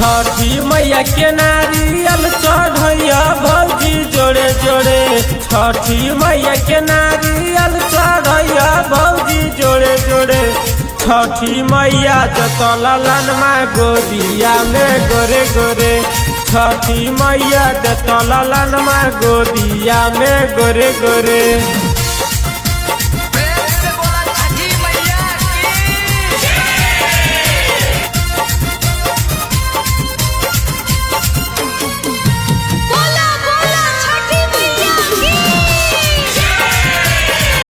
छठी मैया के नारियल चढ़ैया भौजी जोड़े जोड़े। छठी मैया के नारियल चढ़ैया भौजी जोड़े जोड़े। छठी मैया जतलन माँ गोदिया में गोरे गोरे। छठी मैया जतलन माँ गोदिया में गोरे गोरे।